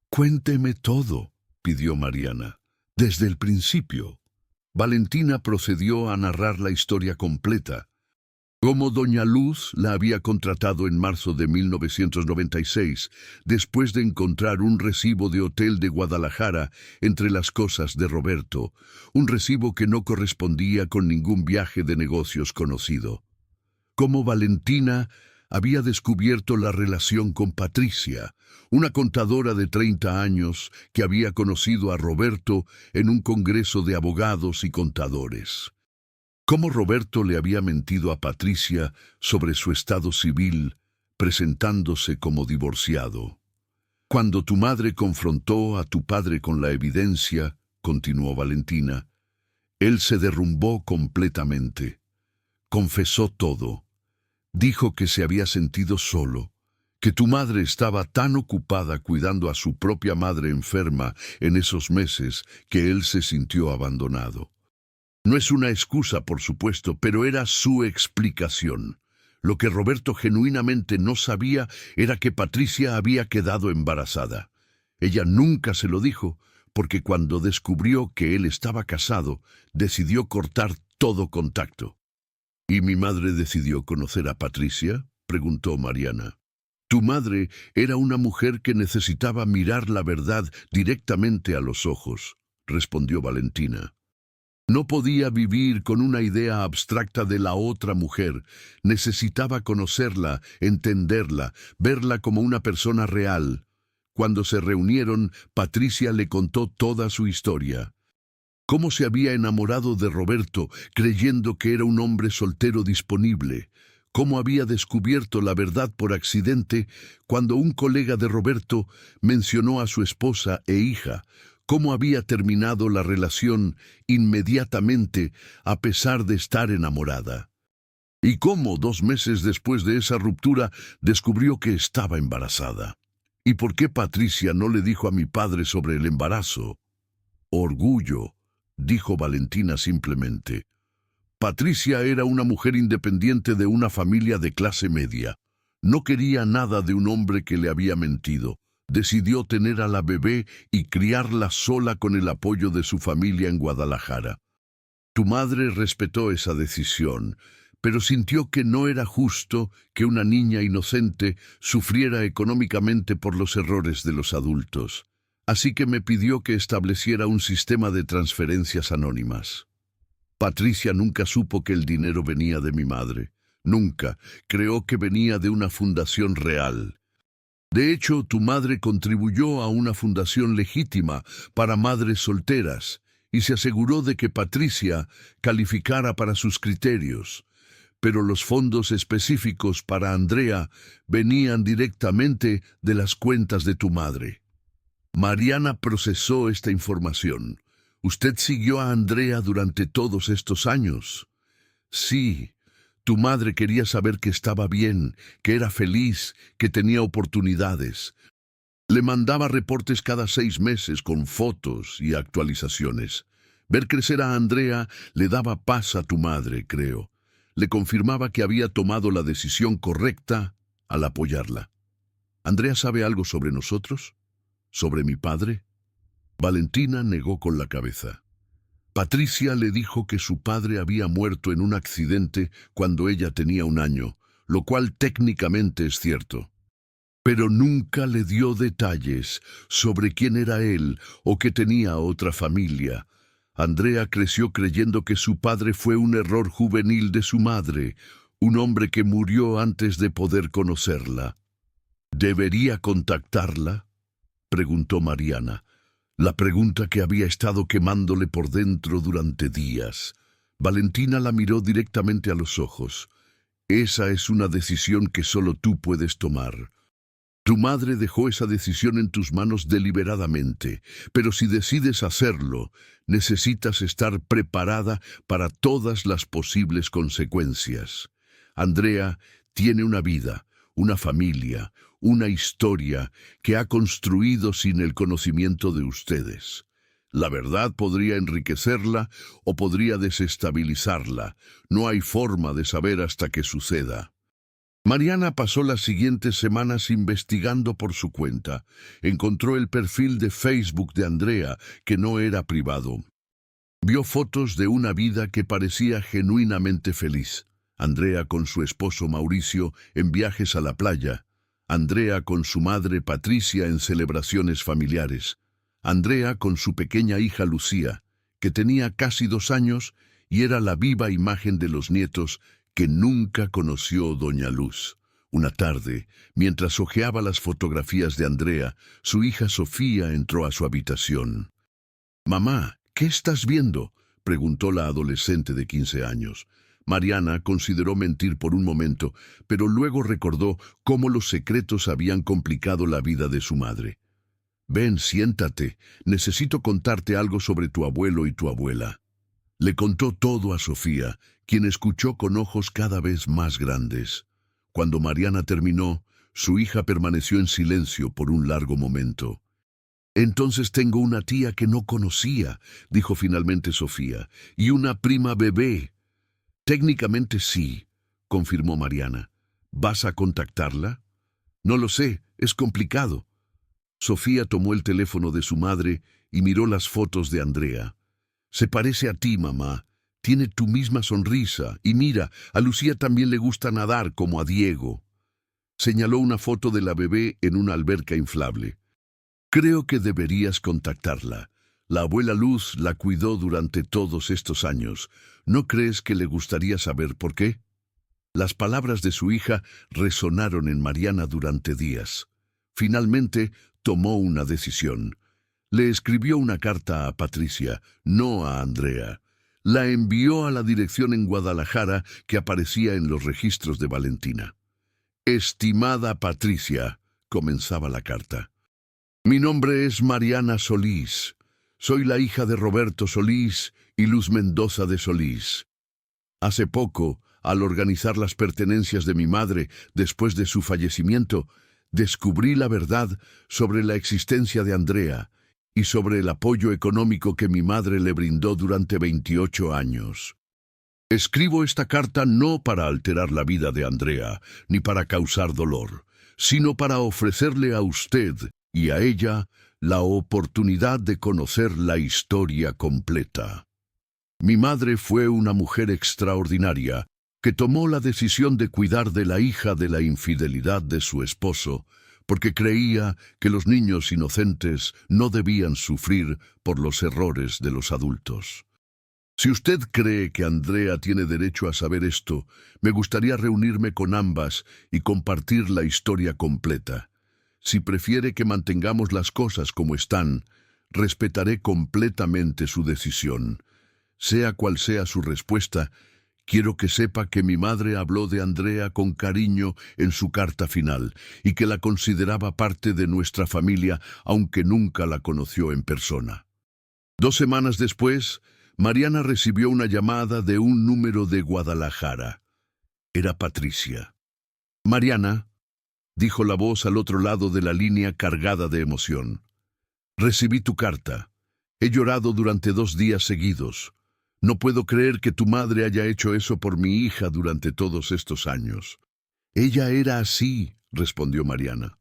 «Cuénteme todo», pidió Mariana, «desde el principio». Valentina procedió a narrar la historia completa. Cómo doña Luz la había contratado en marzo de 1996, después de encontrar un recibo de hotel de Guadalajara entre las cosas de Roberto, un recibo que no correspondía con ningún viaje de negocios conocido. Cómo Valentina había descubierto la relación con Patricia, una contadora de 30 años que había conocido a Roberto en un congreso de abogados y contadores. Cómo Roberto le había mentido a Patricia sobre su estado civil, presentándose como divorciado. Cuando tu madre confrontó a tu padre con la evidencia, continuó Valentina, él se derrumbó completamente. Confesó todo. Dijo que se había sentido solo, que tu madre estaba tan ocupada cuidando a su propia madre enferma en esos meses que él se sintió abandonado. No es una excusa, por supuesto, pero era su explicación. Lo que Roberto genuinamente no sabía era que Patricia había quedado embarazada. Ella nunca se lo dijo, porque cuando descubrió que él estaba casado, decidió cortar todo contacto. ¿Y mi madre decidió conocer a Patricia?, preguntó Mariana. Tu madre era una mujer que necesitaba mirar la verdad directamente a los ojos, respondió Valentina. No podía vivir con una idea abstracta de la otra mujer. Necesitaba conocerla, entenderla, verla como una persona real. Cuando se reunieron, Patricia le contó toda su historia. Cómo se había enamorado de Roberto, creyendo que era un hombre soltero disponible. Cómo había descubierto la verdad por accidente cuando un colega de Roberto mencionó a su esposa e hija. Cómo había terminado la relación inmediatamente a pesar de estar enamorada. Y cómo 2 meses después de esa ruptura descubrió que estaba embarazada. ¿Y por qué Patricia no le dijo a mi padre sobre el embarazo? Orgullo, dijo Valentina simplemente. Patricia era una mujer independiente de una familia de clase media. No quería nada de un hombre que le había mentido. Decidió tener a la bebé y criarla sola con el apoyo de su familia en Guadalajara. Tu madre respetó esa decisión, pero sintió que no era justo que una niña inocente sufriera económicamente por los errores de los adultos. Así que me pidió que estableciera un sistema de transferencias anónimas. Patricia nunca supo que el dinero venía de mi madre. Nunca. Creó que venía de una fundación real. De hecho, tu madre contribuyó a una fundación legítima para madres solteras y se aseguró de que Patricia calificara para sus criterios. Pero los fondos específicos para Andrea venían directamente de las cuentas de tu madre. Mariana procesó esta información. ¿Usted siguió a Andrea durante todos estos años? Sí. Tu madre quería saber que estaba bien, que era feliz, que tenía oportunidades. Le mandaba reportes cada 6 meses con fotos y actualizaciones. Ver crecer a Andrea le daba paz a tu madre, creo. le confirmaba que había tomado la decisión correcta al apoyarla. ¿Andrea sabe algo sobre nosotros? ¿Sobre mi padre? Valentina negó con la cabeza. Patricia le dijo que su padre había muerto en un accidente cuando ella tenía 1 año, lo cual técnicamente es cierto. Pero nunca le dio detalles sobre quién era él o que tenía otra familia. Andrea creció creyendo que su padre fue un error juvenil de su madre, un hombre que murió antes de poder conocerla. ¿Debería contactarla?, preguntó Mariana, la pregunta que había estado quemándole por dentro durante días. Valentina la miró directamente a los ojos. Esa es una decisión que solo tú puedes tomar. Tu madre dejó esa decisión en tus manos deliberadamente, pero si decides hacerlo, necesitas estar preparada para todas las posibles consecuencias. Andrea tiene una vida, una familia, una historia que ha construido sin el conocimiento de ustedes. La verdad podría enriquecerla o podría desestabilizarla. No hay forma de saber hasta que suceda. Mariana pasó las siguientes semanas investigando por su cuenta. Encontró el perfil de Facebook de Andrea, que no era privado. Vio fotos de una vida que parecía genuinamente feliz. Andrea con su esposo Mauricio en viajes a la playa. Andrea con su madre Patricia en celebraciones familiares. Andrea con su pequeña hija Lucía, que tenía casi 2 años y era la viva imagen de los nietos que nunca conoció doña Luz. Una tarde, mientras hojeaba las fotografías de Andrea, su hija Sofía entró a su habitación. «Mamá, ¿qué estás viendo?», preguntó la adolescente de 15 años. Mariana consideró mentir por un momento, pero luego recordó cómo los secretos habían complicado la vida de su madre. «Ven, siéntate. Necesito contarte algo sobre tu abuelo y tu abuela». Le contó todo a Sofía, quien escuchó con ojos cada vez más grandes. Cuando Mariana terminó, su hija permaneció en silencio por un largo momento. «Entonces tengo una tía que no conocía», dijo finalmente Sofía, «y una prima bebé». «Técnicamente sí», confirmó Mariana. «¿Vas a contactarla?» «No lo sé, es complicado». Sofía tomó el teléfono de su madre y miró las fotos de Andrea. «Se parece a ti, mamá. Tiene tu misma sonrisa. Y mira, a Lucía también le gusta nadar como a Diego». Señaló una foto de la bebé en una alberca inflable. «Creo que deberías contactarla. La abuela Luz la cuidó durante todos estos años. ¿No crees que le gustaría saber por qué?». Las palabras de su hija resonaron en Mariana durante días. Finalmente tomó una decisión. Le escribió una carta a Patricia, no a Andrea. La envió a la dirección en Guadalajara que aparecía en los registros de Valentina. «Estimada Patricia», comenzaba la carta. «Mi nombre es Mariana Solís. Soy la hija de Roberto Solís y Luz Mendoza de Solís. Hace poco, al organizar las pertenencias de mi madre después de su fallecimiento, descubrí la verdad sobre la existencia de Andrea y sobre el apoyo económico que mi madre le brindó durante 28 años. Escribo esta carta no para alterar la vida de Andrea, ni para causar dolor, sino para ofrecerle a usted y a ella la oportunidad de conocer la historia completa. Mi madre fue una mujer extraordinaria que tomó la decisión de cuidar de la hija de la infidelidad de su esposo, porque creía que los niños inocentes no debían sufrir por los errores de los adultos. Si usted cree que Andrea tiene derecho a saber esto, me gustaría reunirme con ambas y compartir la historia completa. Si prefiere que mantengamos las cosas como están, respetaré completamente su decisión. Sea cual sea su respuesta, quiero que sepa que mi madre habló de Andrea con cariño en su carta final y que la consideraba parte de nuestra familia, aunque nunca la conoció en persona. 2 semanas después, Mariana recibió una llamada de un número de Guadalajara. Era Patricia. «Mariana», dijo la voz al otro lado de la línea cargada de emoción. «Recibí tu carta. He llorado durante 2 días seguidos. No puedo creer que tu madre haya hecho eso por mi hija durante todos estos años. Ella era así, respondió Mariana.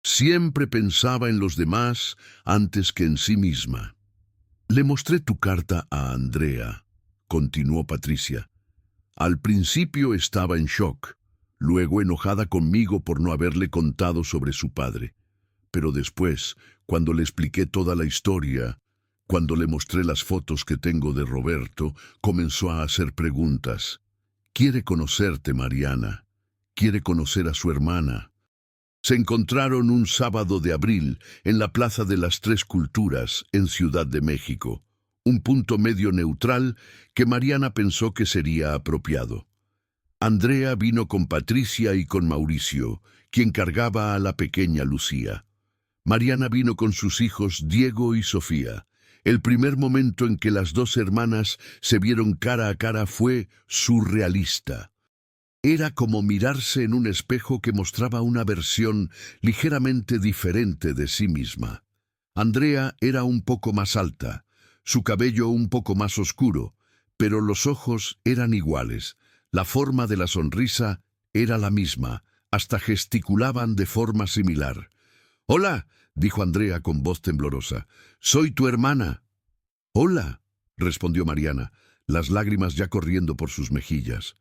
Siempre pensaba en los demás antes que en sí misma. Le mostré tu carta a Andrea, continuó Patricia. Al principio estaba en shock, luego enojada conmigo por no haberle contado sobre su padre. Pero después, cuando le expliqué toda la historia, cuando le mostré las fotos que tengo de Roberto, comenzó a hacer preguntas. Quiere conocerte, Mariana. Quiere conocer a su hermana. Se encontraron un sábado de abril en la Plaza de las Tres Culturas, en Ciudad de México, un punto medio neutral que Mariana pensó que sería apropiado. Andrea vino con Patricia y con Mauricio, quien cargaba a la pequeña Lucía. Mariana vino con sus hijos Diego y Sofía. El primer momento en que las dos hermanas se vieron cara a cara fue surrealista. Era como mirarse en un espejo que mostraba una versión ligeramente diferente de sí misma. Andrea era un poco más alta, su cabello un poco más oscuro, pero los ojos eran iguales. La forma de la sonrisa era la misma, hasta gesticulaban de forma similar. «Hola», dijo Andrea con voz temblorosa, «soy tu hermana». «Hola», respondió Mariana, las lágrimas ya corriendo por sus mejillas.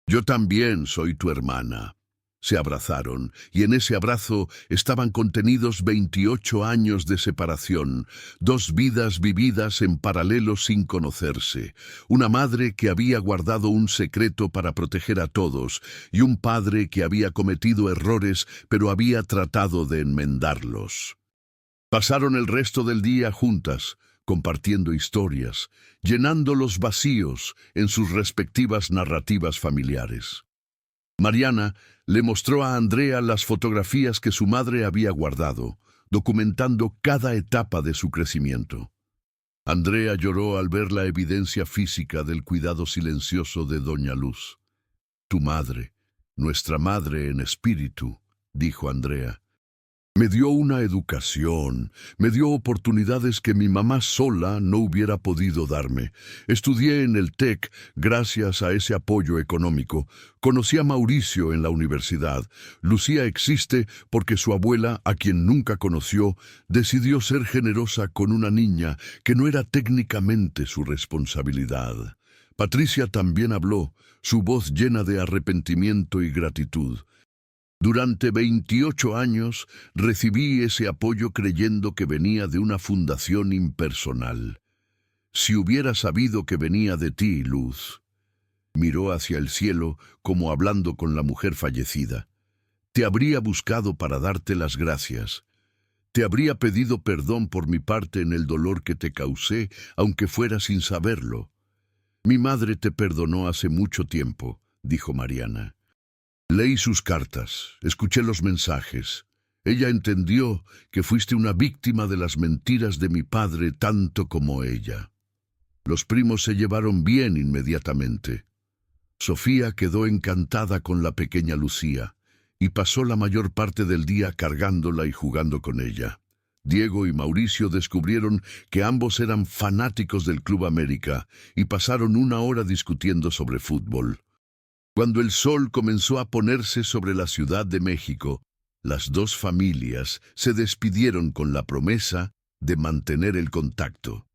«Yo también soy tu hermana». Se abrazaron, y en ese abrazo estaban contenidos 28 años de separación, dos vidas vividas en paralelo sin conocerse, una madre que había guardado un secreto para proteger a todos, y un padre que había cometido errores pero había tratado de enmendarlos. Pasaron el resto del día juntas, compartiendo historias, llenando los vacíos en sus respectivas narrativas familiares. Mariana le mostró a Andrea las fotografías que su madre había guardado, documentando cada etapa de su crecimiento. Andrea lloró al ver la evidencia física del cuidado silencioso de Doña Luz. «Tu madre, nuestra madre en espíritu», dijo Andrea. «Me dio una educación, me dio oportunidades que mi mamá sola no hubiera podido darme. Estudié en el TEC gracias a ese apoyo económico. Conocí a Mauricio en la universidad. Lucía existe porque su abuela, a quien nunca conoció, decidió ser generosa con una niña que no era técnicamente su responsabilidad». Patricia también habló, su voz llena de arrepentimiento y gratitud. «Durante 28 años recibí ese apoyo creyendo que venía de una fundación impersonal. Si hubiera sabido que venía de ti, Luz». Miró hacia el cielo como hablando con la mujer fallecida. «Te habría buscado para darte las gracias. Te habría pedido perdón por mi parte en el dolor que te causé, aunque fuera sin saberlo». «Mi madre te perdonó hace mucho tiempo», dijo Mariana. «Leí sus cartas, escuché los mensajes. Ella entendió que fuiste una víctima de las mentiras de mi padre tanto como ella». Los primos se llevaron bien inmediatamente. Sofía quedó encantada con la pequeña Lucía y pasó la mayor parte del día cargándola y jugando con ella. Diego y Mauricio descubrieron que ambos eran fanáticos del Club América y pasaron una hora discutiendo sobre fútbol. Cuando el sol comenzó a ponerse sobre la Ciudad de México, las dos familias se despidieron con la promesa de mantener el contacto.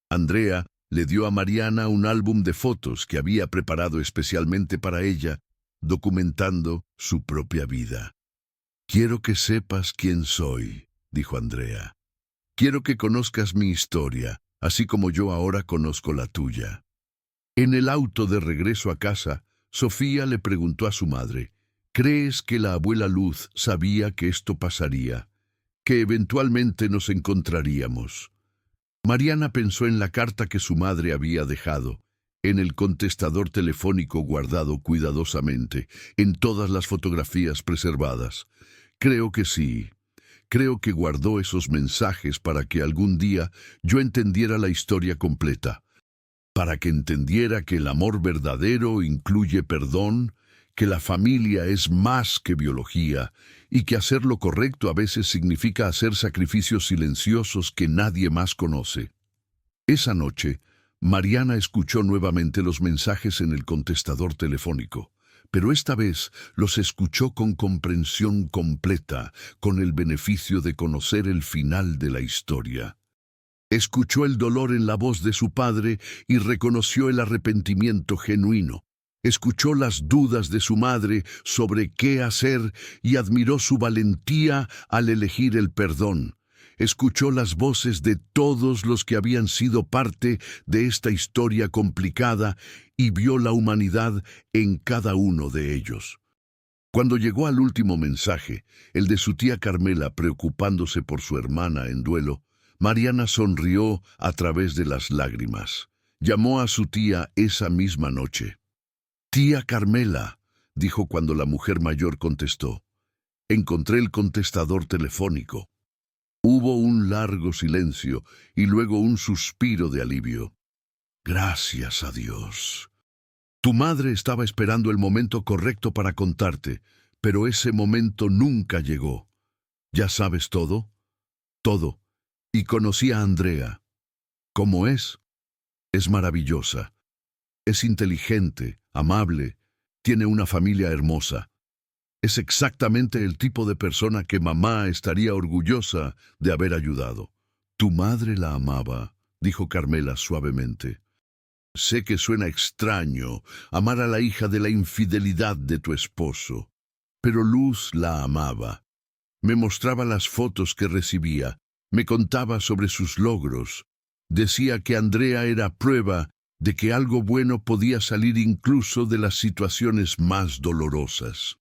Andrea le dio a Mariana un álbum de fotos que había preparado especialmente para ella, documentando su propia vida. «Quiero que sepas quién soy», dijo Andrea. «Quiero que conozcas mi historia, así como yo ahora conozco la tuya». En el auto de regreso a casa, Sofía le preguntó a su madre, «¿Crees que la abuela Luz sabía que esto pasaría? ¿Que eventualmente nos encontraríamos?» Mariana pensó en la carta que su madre había dejado, en el contestador telefónico guardado cuidadosamente, en todas las fotografías preservadas. «Creo que sí. Creo que guardó esos mensajes para que algún día yo entendiera la historia completa. Para que entendiera que el amor verdadero incluye perdón, que la familia es más que biología y que hacer lo correcto a veces significa hacer sacrificios silenciosos que nadie más conoce». Esa noche, Mariana escuchó nuevamente los mensajes en el contestador telefónico, pero esta vez los escuchó con comprensión completa, con el beneficio de conocer el final de la historia. Escuchó el dolor en la voz de su padre y reconoció el arrepentimiento genuino. Escuchó las dudas de su madre sobre qué hacer y admiró su valentía al elegir el perdón. Escuchó las voces de todos los que habían sido parte de esta historia complicada y vio la humanidad en cada uno de ellos. Cuando llegó al último mensaje, el de su tía Carmela preocupándose por su hermana en duelo, Mariana sonrió a través de las lágrimas. Llamó a su tía esa misma noche. «Tía Carmela», dijo cuando la mujer mayor contestó. «Encontré el contestador telefónico». Hubo un largo silencio y luego un suspiro de alivio. «Gracias a Dios. Tu madre estaba esperando el momento correcto para contarte, pero ese momento nunca llegó. ¿Ya sabes todo?» «Todo. Y conocí a Andrea. ¿Cómo es? Es maravillosa. Es inteligente, amable, tiene una familia hermosa. Es exactamente el tipo de persona que mamá estaría orgullosa de haber ayudado». «Tu madre la amaba», dijo Carmela suavemente. «Sé que suena extraño amar a la hija de la infidelidad de tu esposo, pero Luz la amaba. Me mostraba las fotos que recibía, me contaba sobre sus logros. Decía que Andrea era prueba de que algo bueno podía salir incluso de las situaciones más dolorosas».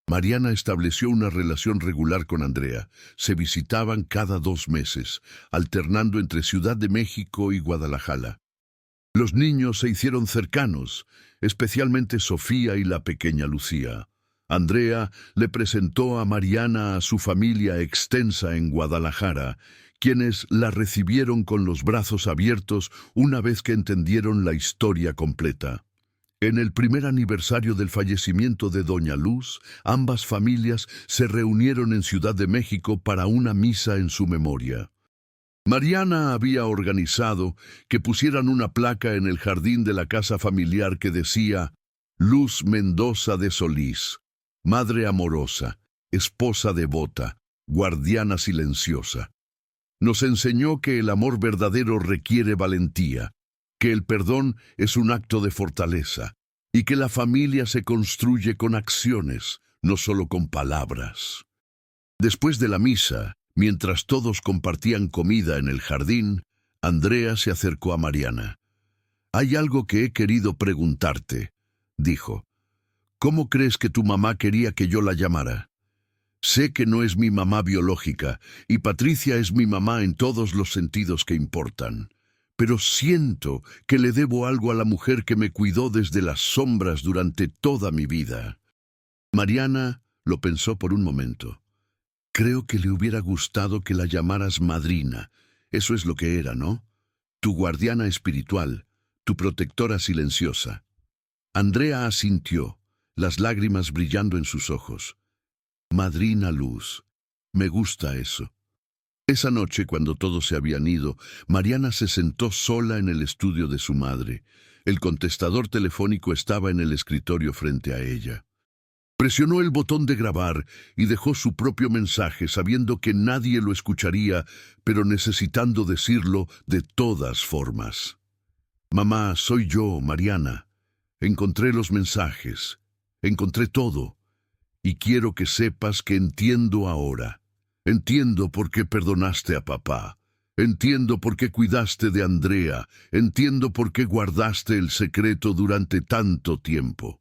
Mariana estableció una relación regular con Andrea. Se visitaban cada 2 meses, alternando entre Ciudad de México y Guadalajara. Los niños se hicieron cercanos, especialmente Sofía y la pequeña Lucía. Andrea le presentó a Mariana a su familia extensa en Guadalajara, quienes la recibieron con los brazos abiertos una vez que entendieron la historia completa. En el primer aniversario del fallecimiento de Doña Luz, ambas familias se reunieron en Ciudad de México para una misa en su memoria. Mariana había organizado que pusieran una placa en el jardín de la casa familiar que decía: «Luz Mendoza de Solís, madre amorosa, esposa devota, guardiana silenciosa. Nos enseñó que el amor verdadero requiere valentía, que el perdón es un acto de fortaleza y que la familia se construye con acciones, no solo con palabras». Después de la misa, mientras todos compartían comida en el jardín, Andrea se acercó a Mariana. «Hay algo que he querido preguntarte», dijo. «¿Cómo crees que tu mamá quería que yo la llamara? Sé que no es mi mamá biológica, y Patricia es mi mamá en todos los sentidos que importan. Pero siento que le debo algo a la mujer que me cuidó desde las sombras durante toda mi vida». Mariana lo pensó por un momento. «Creo que le hubiera gustado que la llamaras madrina. Eso es lo que era, ¿no? Tu guardiana espiritual, tu protectora silenciosa». Andrea asintió, las lágrimas brillando en sus ojos. «Madrina Luz. Me gusta eso». Esa noche, cuando todos se habían ido, Mariana se sentó sola en el estudio de su madre. El contestador telefónico estaba en el escritorio frente a ella. Presionó el botón de grabar y dejó su propio mensaje, sabiendo que nadie lo escucharía, pero necesitando decirlo de todas formas. «Mamá, soy yo, Mariana. Encontré los mensajes. Encontré todo. Y quiero que sepas que entiendo ahora. Entiendo por qué perdonaste a papá. Entiendo por qué cuidaste de Andrea. Entiendo por qué guardaste el secreto durante tanto tiempo.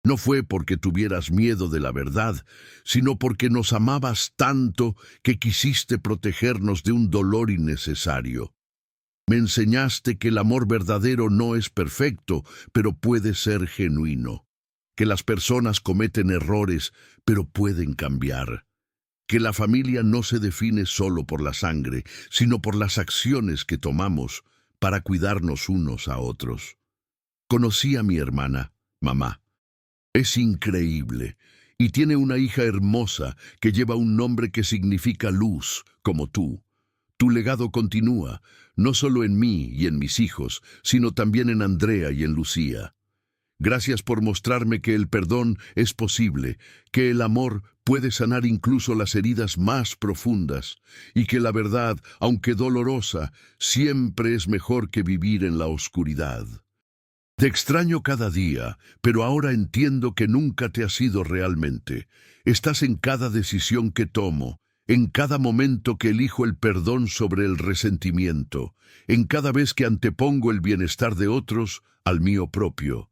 No fue porque tuvieras miedo de la verdad, sino porque nos amabas tanto que quisiste protegernos de un dolor innecesario. Me enseñaste que el amor verdadero no es perfecto, pero puede ser genuino. Que las personas cometen errores, pero pueden cambiar. Que la familia no se define solo por la sangre, sino por las acciones que tomamos para cuidarnos unos a otros. Conocí a mi hermana, mamá. Es increíble, y tiene una hija hermosa que lleva un nombre que significa luz, como tú. Tu legado continúa, no solo en mí y en mis hijos, sino también en Andrea y en Lucía. Gracias por mostrarme que el perdón es posible, que el amor puede sanar incluso las heridas más profundas, y que la verdad, aunque dolorosa, siempre es mejor que vivir en la oscuridad. Te extraño cada día, pero ahora entiendo que nunca te has ido realmente. Estás en cada decisión que tomo, en cada momento que elijo el perdón sobre el resentimiento, en cada vez que antepongo el bienestar de otros al mío propio.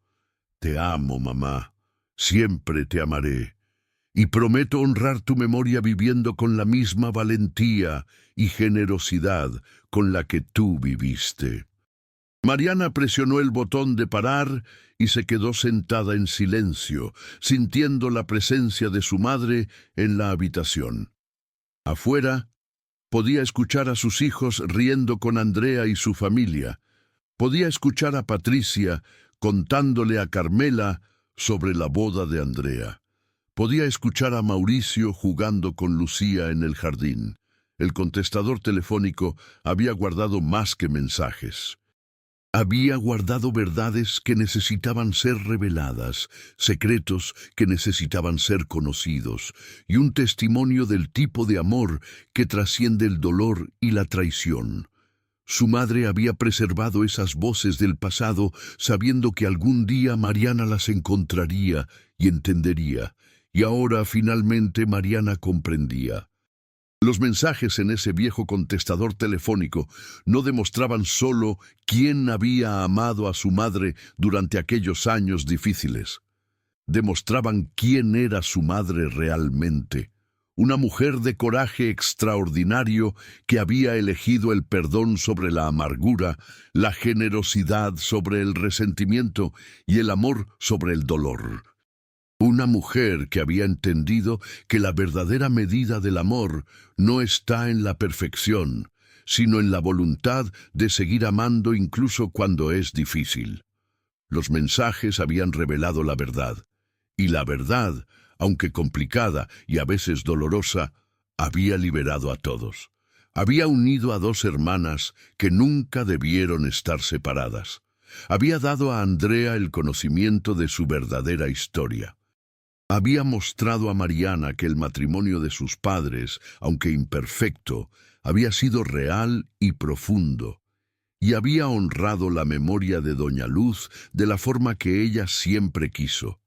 Te amo, mamá. Siempre te amaré. Y prometo honrar tu memoria viviendo con la misma valentía y generosidad con la que tú viviste. Mariana presionó el botón de parar y se quedó sentada en silencio, sintiendo la presencia de su madre en la habitación. Afuera, podía escuchar a sus hijos riendo con Andrea y su familia. Podía escuchar a Patricia contándole a Carmela sobre la boda de Andrea. Podía escuchar a Mauricio jugando con Lucía en el jardín. El contestador telefónico había guardado más que mensajes. Había guardado verdades que necesitaban ser reveladas, secretos que necesitaban ser conocidos, y un testimonio del tipo de amor que trasciende el dolor y la traición. Su madre había preservado esas voces del pasado, sabiendo que algún día Mariana las encontraría y entendería, y ahora finalmente Mariana comprendía. Los mensajes en ese viejo contestador telefónico no demostraban solo quién había amado a su madre durante aquellos años difíciles. Demostraban quién era su madre realmente. Una mujer de coraje extraordinario que había elegido el perdón sobre la amargura, la generosidad sobre el resentimiento y el amor sobre el dolor. Una mujer que había entendido que la verdadera medida del amor no está en la perfección, sino en la voluntad de seguir amando incluso cuando es difícil. Los mensajes habían revelado la verdad, y la verdad, aunque complicada y a veces dolorosa, había liberado a todos. Había unido a dos hermanas que nunca debieron estar separadas. Había dado a Andrea el conocimiento de su verdadera historia. Había mostrado a Mariana que el matrimonio de sus padres, aunque imperfecto, había sido real y profundo, y había honrado la memoria de Doña Luz de la forma que ella siempre quiso,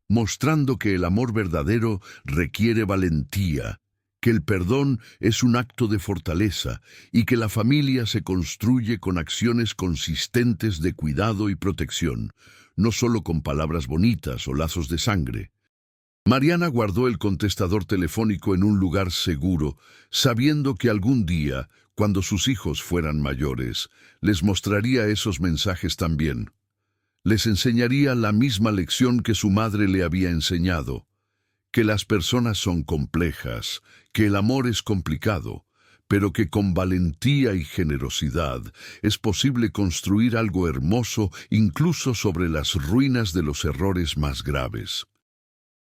mostrando que el amor verdadero requiere valentía, que el perdón es un acto de fortaleza y que la familia se construye con acciones consistentes de cuidado y protección, no solo con palabras bonitas o lazos de sangre. Mariana guardó el contestador telefónico en un lugar seguro, sabiendo que algún día, cuando sus hijos fueran mayores, les mostraría esos mensajes también. Les enseñaría la misma lección que su madre le había enseñado, que las personas son complejas, que el amor es complicado, pero que con valentía y generosidad es posible construir algo hermoso incluso sobre las ruinas de los errores más graves.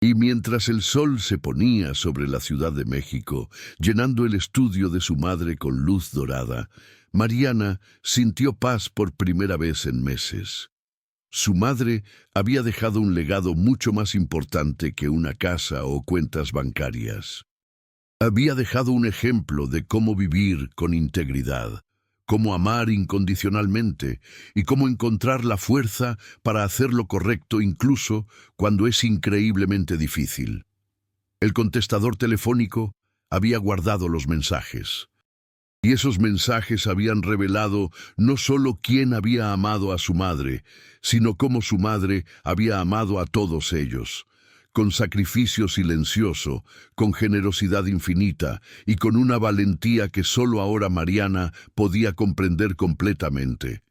Y mientras el sol se ponía sobre la Ciudad de México, llenando el estudio de su madre con luz dorada, Mariana sintió paz por primera vez en meses. Su madre había dejado un legado mucho más importante que una casa o cuentas bancarias. Había dejado un ejemplo de cómo vivir con integridad, cómo amar incondicionalmente y cómo encontrar la fuerza para hacer lo correcto incluso cuando es increíblemente difícil. El contestador telefónico había guardado los mensajes. Y esos mensajes habían revelado no solo quién había amado a su madre, sino cómo su madre había amado a todos ellos, con sacrificio silencioso, con generosidad infinita y con una valentía que solo ahora Mariana podía comprender completamente.